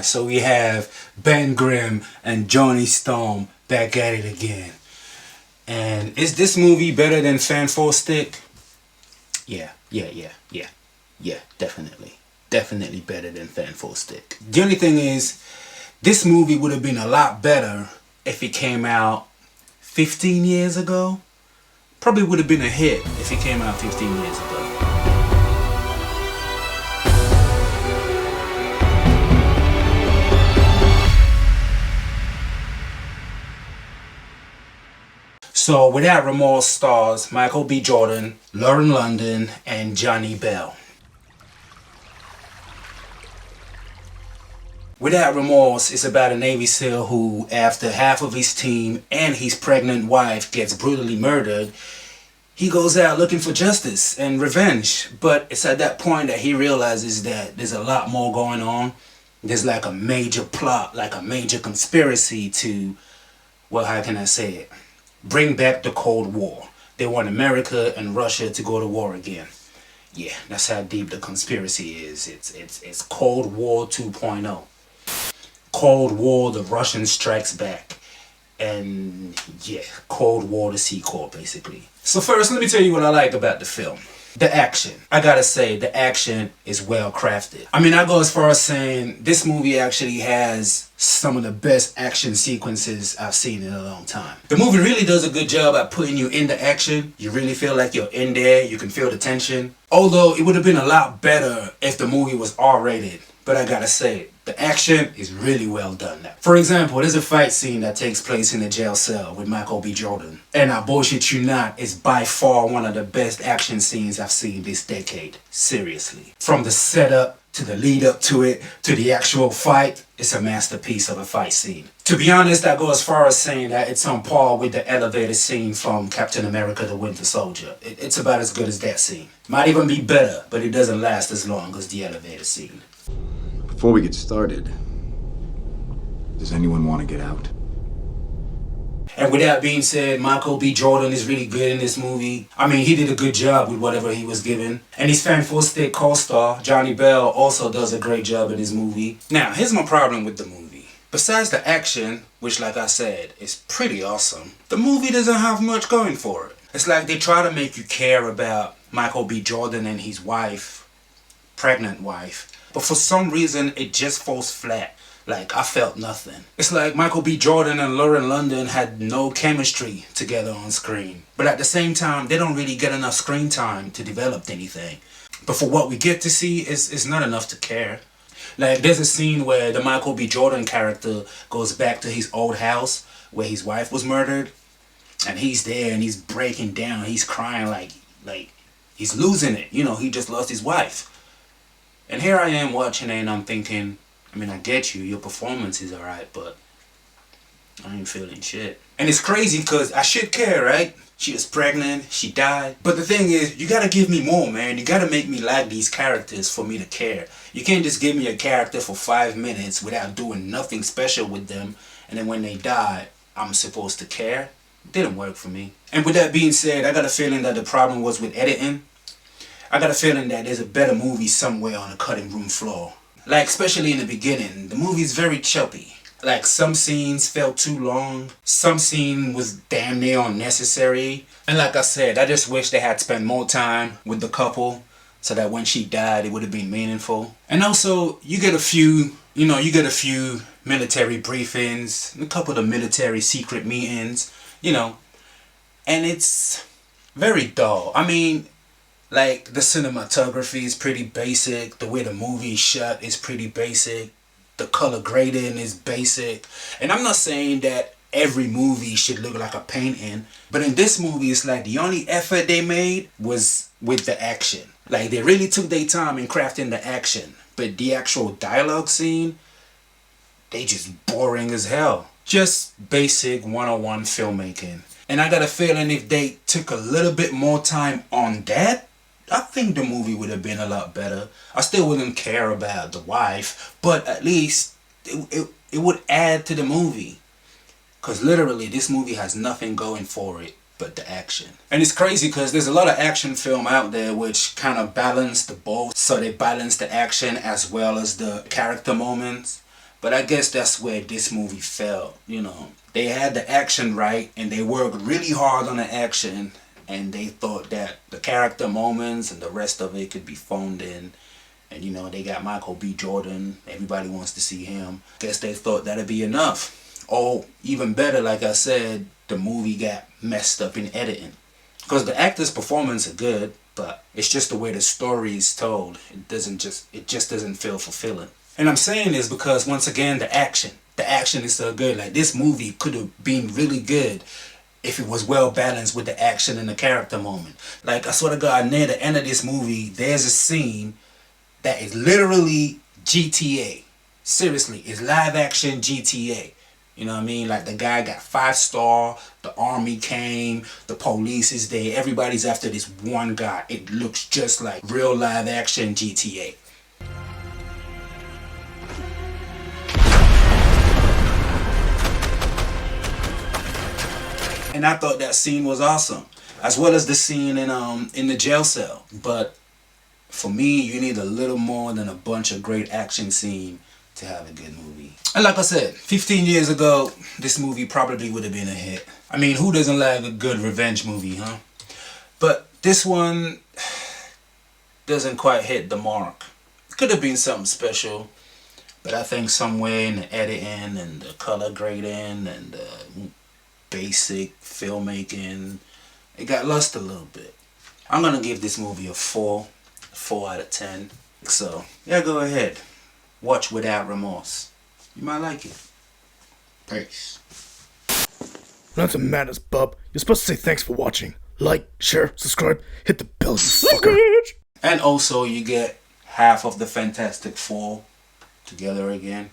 So we have Ben Grimm and Johnny Storm back at it again. And is this movie better than Fan Four Stick? Yeah, definitely. Definitely better than Fan Four Stick. The only thing is, this movie would have been a lot better if it came out 15 years ago. Probably would have been a hit if it came out 15 years ago. So, Without Remorse stars Michael B. Jordan, Lauren London, and Johnny Bell. Without Remorse is about a Navy SEAL who, after half of his team and his pregnant wife gets brutally murdered, he goes out looking for justice and revenge. But it's at that point that he realizes that there's a lot more going on. There's like a major plot, like a major conspiracy to, well, how can I say it? Bring back the Cold War. They want America and Russia to go to war again. Yeah, that's how deep the conspiracy is. It's Cold War 2.0. Cold War, the Russian strikes back. And yeah, Cold War, the sequel, basically. So first, let me tell you what I like about the film. The action. I gotta say, the action is well crafted. I mean, I go as far as saying this movie actually has some of the best action sequences I've seen in a long time. The movie really does a good job at putting you in the action. You really feel like you're in there. You can feel the tension. Although it would have been a lot better if the movie was R-rated. But I gotta say, the action is really well done now. For example, there's a fight scene that takes place in a jail cell with Michael B. Jordan. And I bullshit you not, it's by far one of the best action scenes I've seen this decade. Seriously. From the setup, to the lead up to it, to the actual fight, it's a masterpiece of a fight scene. To be honest, I go as far as saying that it's on par with the elevator scene from Captain America the Winter Soldier. It's about as good as that scene. Might even be better, but it doesn't last as long as the elevator scene. Before we get started, does anyone want to get out? And with that being said, Michael B. Jordan is really good in this movie. I mean, he did a good job with whatever he was given. And his Fan Four Stick co-star, Johnny Bell, also does a great job in this movie. Now, here's my problem with the movie. Besides the action, which like I said, is pretty awesome, the movie doesn't have much going for it. It's like they try to make you care about Michael B. Jordan and his wife, pregnant wife. But for some reason, it just falls flat. Like, I felt nothing. It's like Michael B. Jordan and Lauren London had no chemistry together on screen. But at the same time, they don't really get enough screen time to develop anything. But for what we get to see, it's not enough to care. Like, there's a scene where the Michael B. Jordan character goes back to his old house where his wife was murdered. And he's there and he's breaking down. He's crying like he's losing it. You know, he just lost his wife. And here I am watching it and I'm thinking, I mean, I get you, your performance is alright, but I ain't feeling shit. And it's crazy because I should care, right? She was pregnant, she died. But the thing is, you gotta give me more, man. You gotta make me like these characters for me to care. You can't just give me a character for 5 minutes without doing nothing special with them, and then when they die, I'm supposed to care. It didn't work for me. And with that being said, I got a feeling that the problem was with editing. I got a feeling that there's a better movie somewhere on the cutting room floor. Like, especially in the beginning, the movie's very choppy. Like, some scenes felt too long. Some scene was damn near unnecessary. And like I said, I just wish they had spent more time with the couple so that when she died, it would have been meaningful. And also, you get a few military briefings, a couple of military secret meetings, and it's very dull. I mean, like, the cinematography is pretty basic. The way the movie is shot is pretty basic. The color grading is basic. And I'm not saying that every movie should look like a painting. But in this movie, it's like the only effort they made was with the action. Like, they really took their time in crafting the action. But the actual dialogue scene, they just boring as hell. Just basic 101 filmmaking. And I got a feeling if they took a little bit more time on that, I think the movie would have been a lot better. I still wouldn't care about the wife, but at least it would add to the movie. Because literally, this movie has nothing going for it. but the action. And it's crazy because there's a lot of action film out there which kind of balance the both. So they balance the action as well as the character moments. But I guess that's where this movie fell, you know. They had the action right and they worked really hard on the action, and they thought that the character moments and the rest of it could be phoned in. And you know, they got Michael B. Jordan. Everybody wants to see him. Guess they thought that'd be enough. Or even better, like I said, the movie got messed up in editing. Because the actors' performance are good, but it's just the way the story is told. It just doesn't feel fulfilling. And I'm saying this because, once again, the action is so good. Like, this movie could have been really good if it was well balanced with the action and the character moment. Like, I swear to God, near the end of this movie, there's a scene that is literally GTA. Seriously, it's live action GTA. You know what I mean? Like, the guy got 5-star, the army came, the police is there, everybody's after this one guy. It looks just like real live action GTA. And I thought that scene was awesome, as well as the scene in the jail cell. But for me, you need a little more than a bunch of great action scenes to have a good movie. And like I said, 15 years ago, this movie probably would have been a hit. I mean, who doesn't like a good revenge movie, huh? But this one doesn't quite hit the mark. It could have been something special, but I think somewhere in the editing and the color grading and the basic filmmaking, it got lost a little bit. I'm gonna give this movie a 4 out of 10. So yeah, go ahead, watch Without Remorse. You might like it. Peace. That's a madness, bub. You're supposed to say thanks for watching. Like, share, subscribe, hit the bell, you fucker. And also, you get half of the Fantastic Four together again.